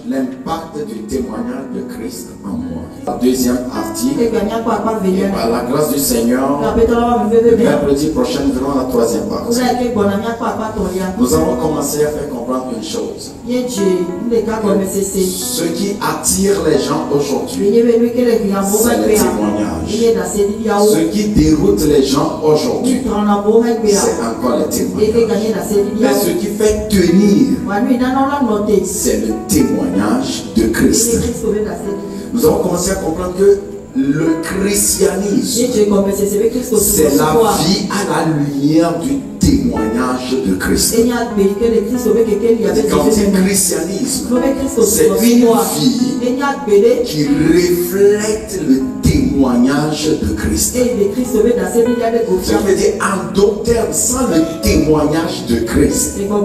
l'impact du témoignage de Christ en moi. La deuxième partie, et par la grâce du Seigneur, le mercredi prochain, nous verrons la troisième partie. Nous allons commencer à faire comprendre une chose. Ce qui attire les gens aujourd'hui, c'est le témoignage. Ce qui déroute les gens aujourd'hui, c'est encore le témoignage. Mais ce qui fait tenir, c'est le témoignage de Christ. Nous avons commencé à comprendre que le christianisme, c'est la vie à la lumière du témoignage de Christ. Quand le christianisme, c'est une vie qui reflète le témoignage de Christ. Ça veut dire, en d'autres termes, sans le témoignage de Christ, il n'y a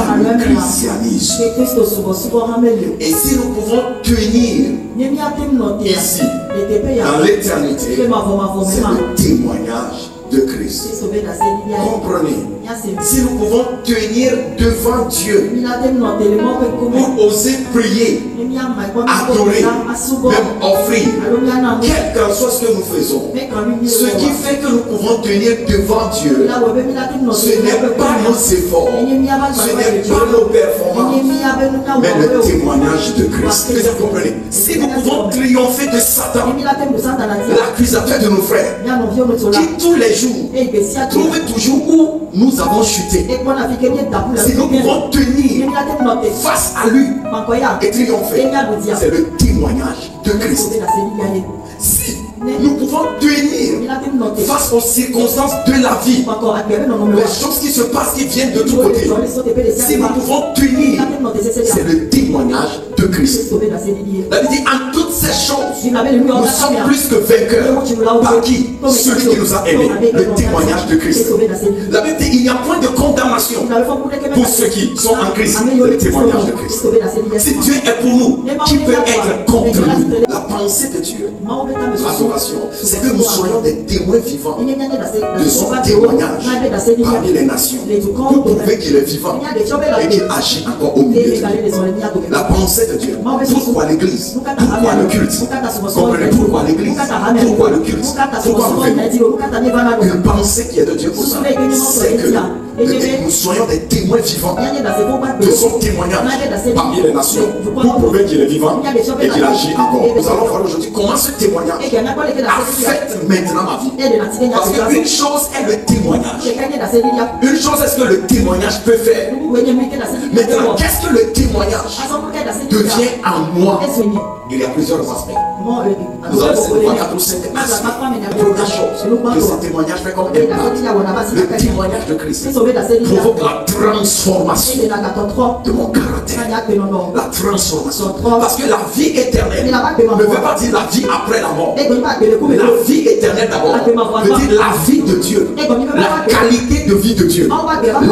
pas de christianisme. Et si nous pouvons tenir ici, dans l'éternité, c'est le témoignage de Christ. Comprenez? Si nous pouvons tenir devant Dieu pour oser prier, adorer, même offrir, quel que soit ce que nous faisons, ce qui fait que nous pouvons tenir devant Dieu, ce n'est pas nos efforts, ce n'est pas nos performances, mais le témoignage de Christ. Vous comprenez? Si nous pouvons triompher de Satan, l'accusateur de nos frères, qui tous les jours trouve toujours où nous avons chuté, si nous pouvons tenir face à lui et triompher, c'est le témoignage de Christ. Si nous pouvons tenir face aux circonstances de la vie, les choses qui se passent, qui viennent de tous côtés, si nous pouvons tenir, c'est le témoignage de Christ. La Bible dit, en toutes ces choses, nous sommes plus que vainqueurs. Par qui? Celui qui nous a aimés. Le témoignage de Christ. La Bible dit, il n'y a point de condamnation pour ceux qui sont en Christ. Le témoignage de Christ. Si Dieu est pour nous, qui peut être contre nous? La pensée de Dieu, l'adoration, c'est que nous soyons des témoins vivants de son témoignage parmi les nations, pour prouver qu'il est vivant et qu'il agit encore au milieu de nous. La pensée de Dieu. Pourquoi l'église? Pourquoi le culte? Comprenez pourquoi l'église? Pourquoi le culte? Pourquoi le une pensée qui est de Dieu pour ça, c'est que nous soyons des témoins vivants de son témoignage parmi les nations, pour prouver qu'il est vivant et qu'il agit encore. Nous allons voir aujourd'hui comment ce témoignage affecte maintenant ma vie. Parce qu'une chose est le témoignage. Une chose est ce que le témoignage peut faire. Maintenant, qu'est-ce que le témoignage devient en moi? Il y a plusieurs aspects. Nous allons voir 4 ou 5 aspects. Première chose que ce témoignage fait comme impact, le témoignage de Christ provoque la transformation de mon caractère. La transformation. Parce que la vie éternelle ne veut pas dire la vie après la mort. La vie éternelle d'abord veut dire la vie de Dieu, la qualité de vie de Dieu,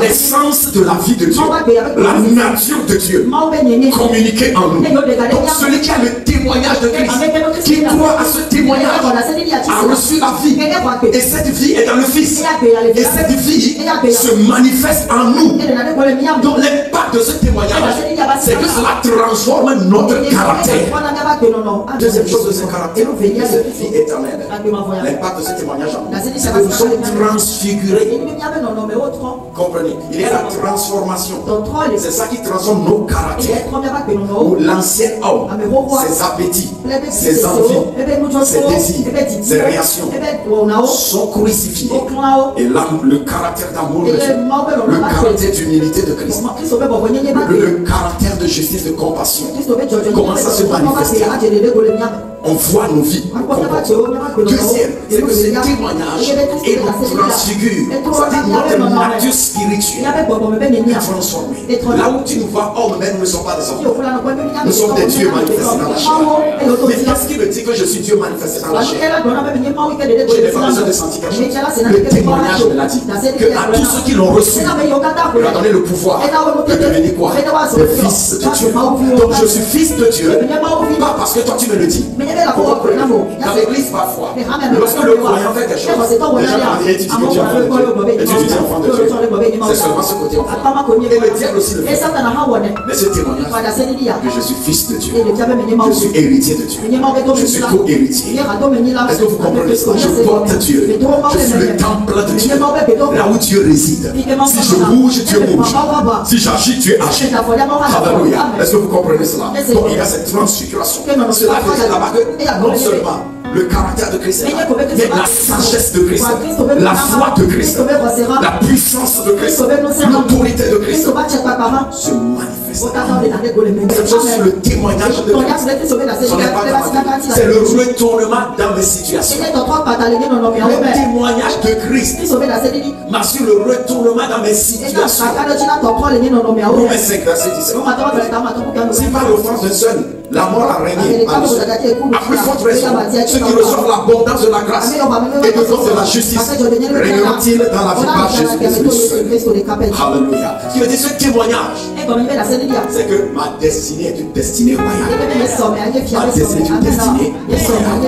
l'essence de la vie de Dieu, la nature de Dieu communiquée en nous. Donc celui qui a le témoignage de Christ, qui croit à ce témoignage, a reçu la vie. Et cette vie est dans le Fils. Et cette vie se manifeste en nous. Donc l'impact de ce témoignage, c'est que cela transforme notre caractère. Deuxième chose de ce caractère, c'est cette vie éternelle. L'impact de ce témoignage en nous, c'est que nous sommes transfigurés. Comprenez? Il y a la transformation. C'est ça qui transforme nos caractères. L'ancien homme, ses appétits, ses envies, ses désirs, ses réactions sont crucifiés. Et là, le caractère d'amour de Dieu, le caractère d'humilité de Christ, le caractère de justice, de compassion commence à se manifester. On voit nos vies. Deuxième, c'est que ces témoignages et nous transfigure. C'est-à-dire notre nature spirituelle est transformée. Là où tu nous vois, hommes, mais nous ne sommes pas des hommes. Nous sommes des dieux manifestés dans la chair. Mais qu'est-ce qui me dit que je suis Dieu manifesté dans la chair? Je n'ai pas besoin de sentir quelque chose. Le témoignage me l'a dit. Que à tous ceux qui l'ont reçu, il a donné le pouvoir de devenir quoi? Des fils de Dieu. Donc je suis fils de Dieu, pas parce que toi tu me le dis. Dans l'église parfois, lorsque le croyant fait quelque chose, les gens vont dire, tu dis que tu es enfant de Dieu. Et tu dis enfant de Dieu. C'est seulement ce côté enfant. Et le diable aussi le fait. Mais ce témoignage, que je suis fils de Dieu. Je suis héritier de Dieu. Je suis co-héritier. Est-ce que vous comprenez ça? Je porte Dieu. Je suis le temple de Dieu. Là où Dieu réside. Si je bouge, Dieu bouge. Si j'agis, Dieu agit. Alléluia. Est-ce que vous comprenez cela? Donc il y a cette transfiguration. Cela faisait là-bas que non seulement le caractère de Christ, mais la sagesse de Christ, la foi de Christ, la puissance de Christ, l'autorité de Christ se manifeste. C'est le témoignage de Christ. C'est le retournement dans mes situations. Le témoignage de Christ m'assure le retournement dans mes situations. Romains 5, verset 17. Si par l'offense d'un seul, la mort a régné à plus forte raison, ceux qui reçoivent l'abondance de la grâce et de don de la justice régneront-ils dans la vie par Jésus-Christ. Alléluia. Ce qui veut dire ce témoignage, c'est que ma destinée est une destinée royale. Ma destinée est une destinée royale.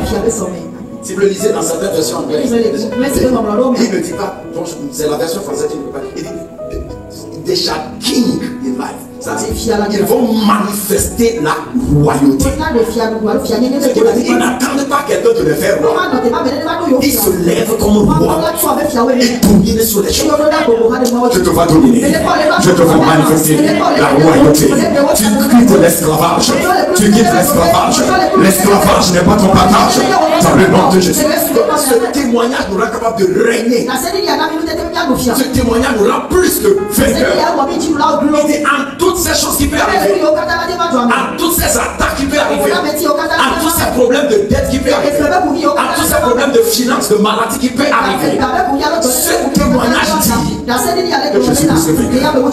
Si vous le lisez dans certaines versions anglaises, il ne dit pas, c'est la version française qui ne dit pas, il dit they shall king in life. C'est-à-dire, ils vont manifester la royauté. Ils n'attendent pas quelqu'un de les faire roi. Ils se lèvent comme roi et dominent sur les choses. Je te vois dominer. Je te vois manifester la royauté. Tu quittes l'esclavage. Tu quittes l'esclavage. L'esclavage n'est pas ton partage. Dans le nom de Jésus. Ce témoignage nous rend capable de régner. Ce témoignage nous rend plus que vainqueur. Et en toutes ces choses qui peuvent arriver, en toutes ces attaques qui peuvent arriver, en tous ces problèmes de dette qui peuvent arriver, en tous ces problèmes de finances, de maladie qui peuvent arriver, ce témoignage dit que je suis plus que vainqueur.